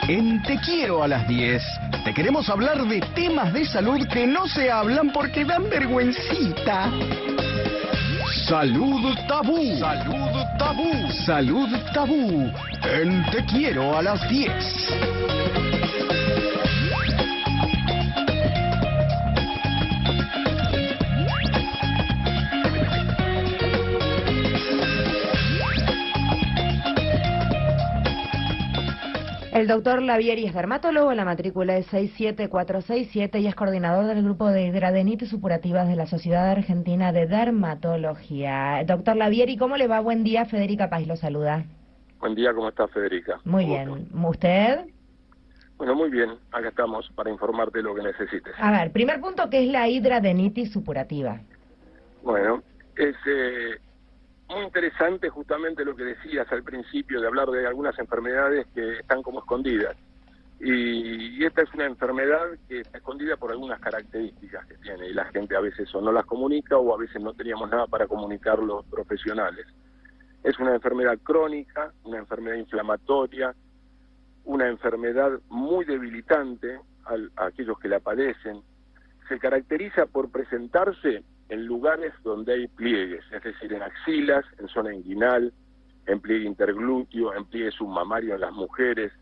En Te Quiero a las 10, te queremos hablar de temas de salud que no se hablan porque dan vergüencita. Salud tabú. Salud tabú. Salud tabú. En Te Quiero a las 10. El doctor Lavieri es dermatólogo, la matrícula es 67467 y es coordinador del grupo de hidradenitis supurativas de la Sociedad Argentina de Dermatología. Doctor Lavieri, ¿cómo le va? Buen día, Federica Pais lo saluda. Buen día, ¿cómo está Federica? Muy bien. ¿Usted? Bueno, muy bien, acá estamos para informarte lo que necesites. A ver, primer punto, ¿qué es la hidradenitis supurativa? Bueno, es muy interesante justamente lo que decías al principio de hablar de algunas enfermedades que están como escondidas. Y esta es una enfermedad que está escondida por algunas características que tiene y la gente a veces o no las comunica o a veces no teníamos nada para comunicar los profesionales. Es una enfermedad crónica, una enfermedad inflamatoria, una enfermedad muy debilitante a aquellos que la padecen. Se caracteriza por presentarse en lugares donde hay pliegues, es decir, en axilas, en zona inguinal, en pliegue interglúteo, en pliegue submamario en las mujeres.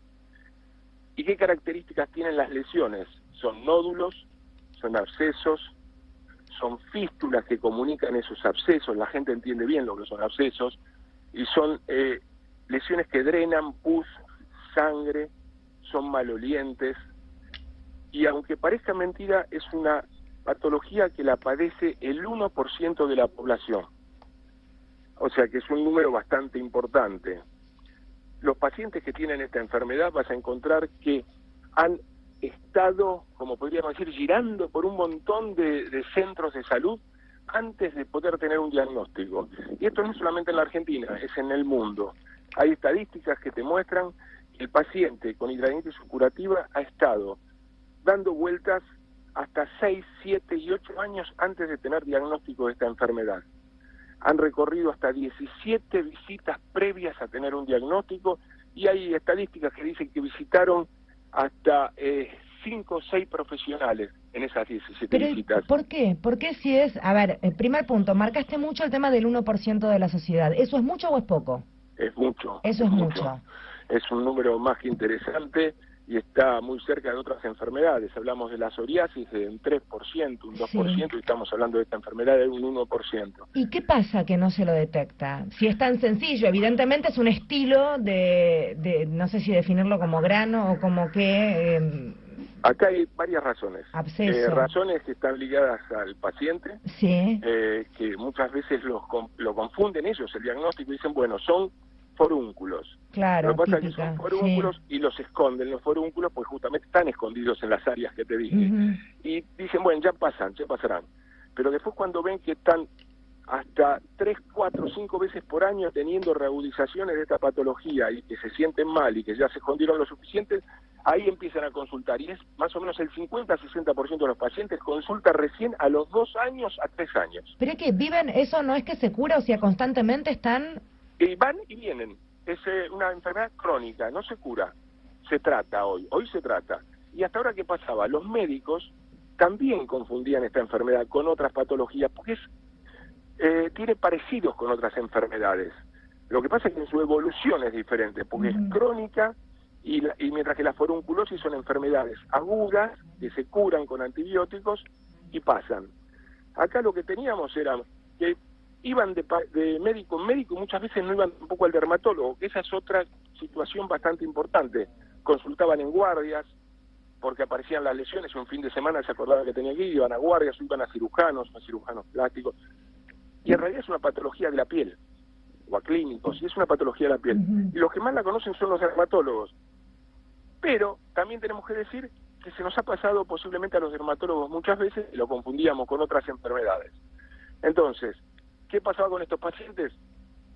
¿Y qué características tienen las lesiones? Son nódulos, son abscesos, son fístulas que comunican esos abscesos, la gente entiende bien lo que son abscesos, y son lesiones que drenan pus, sangre, son malolientes, y aunque parezca mentira, es una patología que la padece el 1% de la población. O sea que es un número bastante importante. Los pacientes que tienen esta enfermedad vas a encontrar que han estado, como podríamos decir, girando por un montón de centros de salud antes de poder tener un diagnóstico. Y esto no es solamente en la Argentina, es en el mundo. Hay estadísticas que te muestran que el paciente con hidradenitis supurativa ha estado dando vueltas hasta 6, 7 y 8 años antes de tener diagnóstico de esta enfermedad. Han recorrido hasta 17 visitas previas a tener un diagnóstico y hay estadísticas que dicen que visitaron hasta 5 o 6 profesionales en esas 17 visitas. ¿Por qué? ¿Por qué si es...? A ver, primer punto, marcaste mucho el tema del 1% de la sociedad. ¿Eso es mucho o es poco? Es mucho. Eso es mucho. Es un número más que interesante y está muy cerca de otras enfermedades. Hablamos de la psoriasis de un 3%, un 2%, sí. Y estamos hablando de esta enfermedad de un 1%. ¿Y qué pasa que no se lo detecta? Si es tan sencillo, evidentemente es un estilo no sé si definirlo como grano o como qué... Acá hay varias razones. Absceso. Razones que están ligadas al paciente, sí. Que muchas veces lo confunden ellos, el diagnóstico, y dicen, bueno, son forúnculos. Claro, lo que pasa típica, es que son forúnculos, sí. Y los esconden, los forúnculos, pues justamente están escondidos en las áreas que te dije. Y dicen, bueno, ya pasarán. Pero después cuando ven que están hasta 3, 4, 5 veces por año teniendo reagudizaciones de esta patología y que se sienten mal y que ya se escondieron lo suficiente, ahí empiezan a consultar. Y es más o menos el 50-60% de los pacientes consulta recién a los 2 años a 3 años. ¿Pero es que viven, eso no es que se cura, o sea, constantemente están...? Y van y vienen. Es una enfermedad crónica, no se cura, se trata hoy se trata. Y hasta ahora, ¿qué pasaba? Los médicos también confundían esta enfermedad con otras patologías, porque tiene parecidos con otras enfermedades. Lo que pasa es que en su evolución es diferente, porque es crónica, y mientras que la forunculosis son enfermedades agudas, que se curan con antibióticos y pasan. Acá lo que teníamos era que iban de médico en médico, muchas veces no iban tampoco al dermatólogo, que esa es otra situación bastante importante. Consultaban en guardias, porque aparecían las lesiones, un fin de semana se acordaban que tenía que ir, iban a guardias, iban a cirujanos plásticos, y en realidad es una patología de la piel, o a clínicos, y es una patología de la piel. Y los que más la conocen son los dermatólogos. Pero también tenemos que decir que se nos ha pasado posiblemente a los dermatólogos muchas veces y lo confundíamos con otras enfermedades. Entonces, ¿qué pasaba con estos pacientes?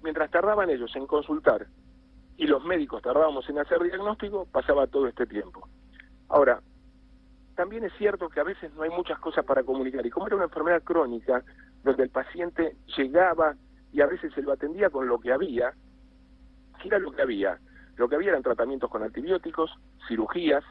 Mientras tardaban ellos en consultar y los médicos tardábamos en hacer diagnóstico, pasaba todo este tiempo. Ahora, también es cierto que a veces no hay muchas cosas para comunicar, y como era una enfermedad crónica, donde el paciente llegaba y a veces se lo atendía con lo que había, ¿qué era lo que había? Lo que había eran tratamientos con antibióticos, cirugías,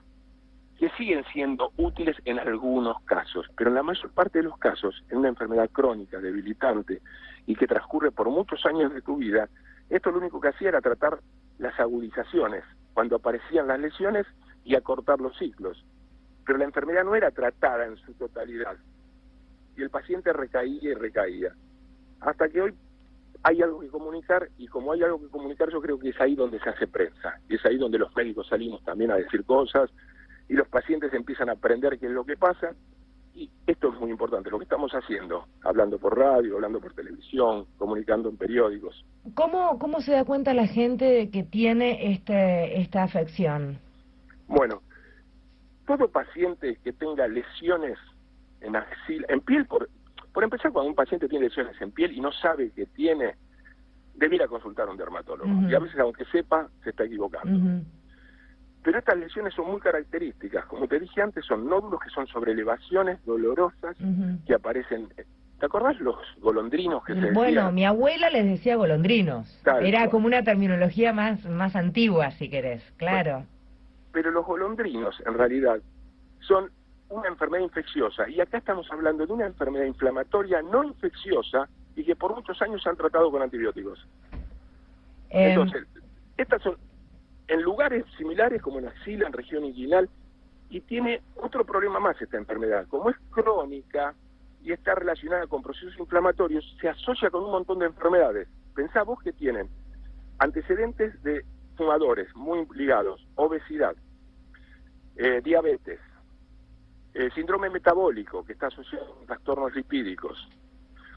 que siguen siendo útiles en algunos casos, pero en la mayor parte de los casos, en una enfermedad crónica, debilitante, y que transcurre por muchos años de tu vida, esto lo único que hacía era tratar las agudizaciones, cuando aparecían las lesiones, y acortar los ciclos. Pero la enfermedad no era tratada en su totalidad, y el paciente recaía y recaía. Hasta que hoy hay algo que comunicar, y como hay algo que comunicar, yo creo que es ahí donde se hace prensa, y es ahí donde los médicos salimos también a decir cosas, y los pacientes empiezan a aprender qué es lo que pasa, y esto es muy importante, lo que estamos haciendo, hablando por radio, hablando por televisión, comunicando en periódicos. ¿Cómo se da cuenta la gente de que tiene esta afección? Bueno, todo paciente que tenga lesiones en axila, en piel, por empezar, cuando un paciente tiene lesiones en piel y no sabe que tiene, debiera consultar a un dermatólogo, y a veces, aunque sepa, se está equivocando. Pero estas lesiones son muy características, como te dije antes, son nódulos que son sobre elevaciones dolorosas que aparecen. ¿Te acordás los golondrinos que se decían? Bueno, mi abuela les decía golondrinos. Era cual. como una terminología más antigua, si querés, claro. Bueno, pero los golondrinos, en realidad, son una enfermedad infecciosa, y acá estamos hablando de una enfermedad inflamatoria no infecciosa y que por muchos años se han tratado con antibióticos. Entonces, estas son en lugares similares como en axila, en región inguinal, y tiene otro problema más esta enfermedad. Como es crónica y está relacionada con procesos inflamatorios, se asocia con un montón de enfermedades. Pensá vos que tienen antecedentes de fumadores muy ligados, obesidad, diabetes, síndrome metabólico que está asociado con trastornos lipídicos.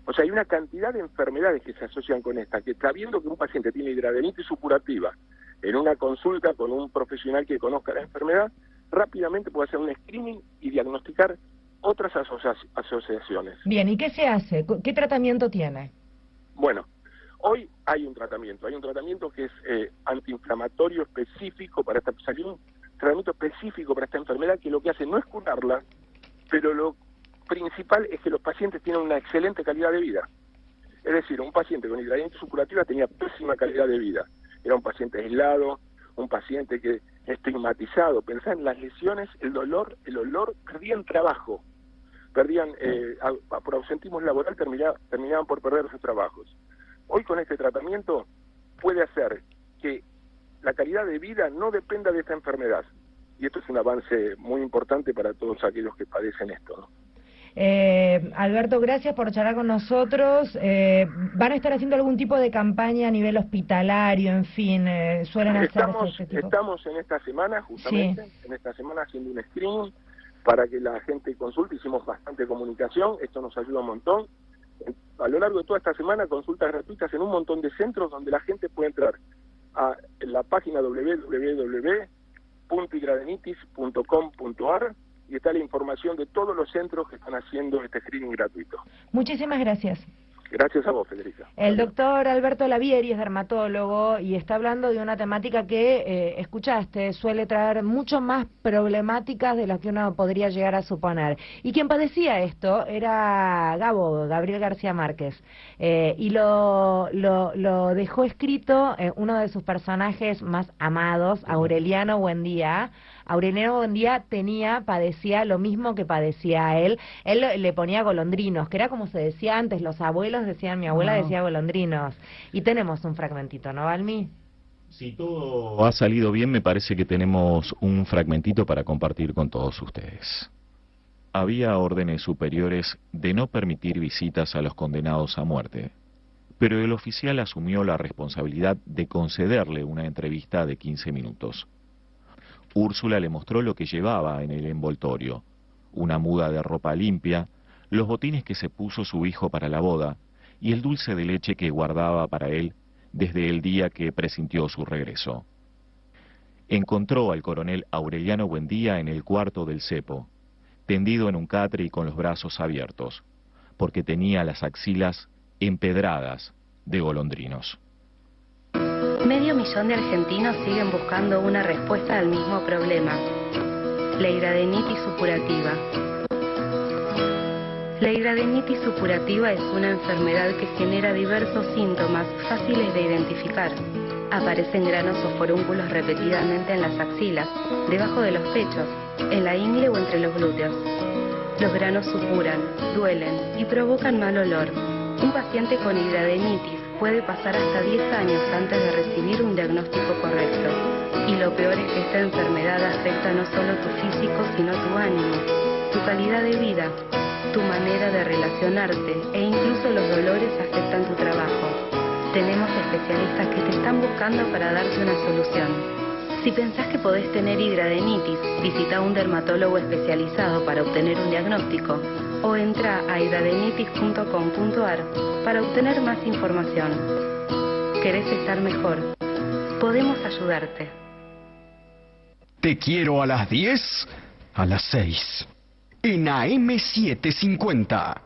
O sea, hay una cantidad de enfermedades que se asocian con esta, que sabiendo que un paciente tiene hidradenitis supurativa, en una consulta con un profesional que conozca la enfermedad, rápidamente puede hacer un screening y diagnosticar otras asociaciones. Bien, ¿y qué se hace? ¿Qué tratamiento tiene? Bueno, hoy hay un tratamiento que es antiinflamatorio específico para esta, salió un tratamiento específico para esta enfermedad que lo que hace no es curarla, pero lo principal es que los pacientes tienen una excelente calidad de vida. Es decir, un paciente con hidradenitis supurativa tenía pésima calidad de vida. Era un paciente aislado, un paciente que estigmatizado. Pensá en las lesiones, el dolor, el olor, perdían trabajo, por ausentismo laboral terminaban por perder sus trabajos. Hoy con este tratamiento puede hacer que la calidad de vida no dependa de esta enfermedad. Y esto es un avance muy importante para todos aquellos que padecen esto, ¿no? Alberto, gracias por charlar con nosotros. ¿Van a estar haciendo algún tipo de campaña a nivel hospitalario, en fin? ¿Suelen hacer ese tipo? Estamos en esta semana, justamente, en esta semana haciendo un screening para que la gente consulte. Hicimos bastante comunicación, esto nos ayuda un montón. A lo largo de toda esta semana, consultas gratuitas en un montón de centros donde la gente puede entrar a la página www.hidradenitis.com.ar y está la información de todos los centros que están haciendo este screening gratuito. Muchísimas gracias. Gracias a vos, Federica. El doctor Alberto Lavieri es dermatólogo y está hablando de una temática que, escuchaste, suele traer mucho más problemáticas de las que uno podría llegar a suponer. Y quien padecía esto era Gabriel García Márquez, y lo dejó escrito uno de sus personajes más amados, Aureliano Buendía. Aureliano Buendía padecía lo mismo que padecía él. Él le ponía golondrinos, que era como se decía antes, los abuelos decían, mi abuela decía golondrinos. Y tenemos un fragmentito, ¿no, Valmi? Si todo ha salido bien, me parece que tenemos un fragmentito para compartir con todos ustedes. Había órdenes superiores de no permitir visitas a los condenados a muerte, pero el oficial asumió la responsabilidad de concederle una entrevista de 15 minutos. Úrsula le mostró lo que llevaba en el envoltorio, una muda de ropa limpia, los botines que se puso su hijo para la boda y el dulce de leche que guardaba para él desde el día que presintió su regreso. Encontró al coronel Aureliano Buendía en el cuarto del cepo, tendido en un catre y con los brazos abiertos, porque tenía las axilas empedradas de golondrinos. 500.000 de argentinos siguen buscando una respuesta al mismo problema, la hidradenitis supurativa. La hidradenitis supurativa es una enfermedad que genera diversos síntomas fáciles de identificar. Aparecen granos o forúnculos repetidamente en las axilas, debajo de los pechos, en la ingle o entre los glúteos. Los granos supuran, duelen y provocan mal olor. Un paciente con hidradenitis puede pasar hasta 10 años antes de recibir un diagnóstico correcto. Y lo peor es que esta enfermedad afecta no solo tu físico, sino tu ánimo, tu calidad de vida, tu manera de relacionarte e incluso los dolores afectan tu trabajo. Tenemos especialistas que te están buscando para darte una solución. Si pensás que podés tener hidradenitis, visita a un dermatólogo especializado para obtener un diagnóstico o entra a hidradenitis.com.ar para obtener más información. ¿Querés estar mejor? Podemos ayudarte. Te quiero a las 10, a las 6. En AM750.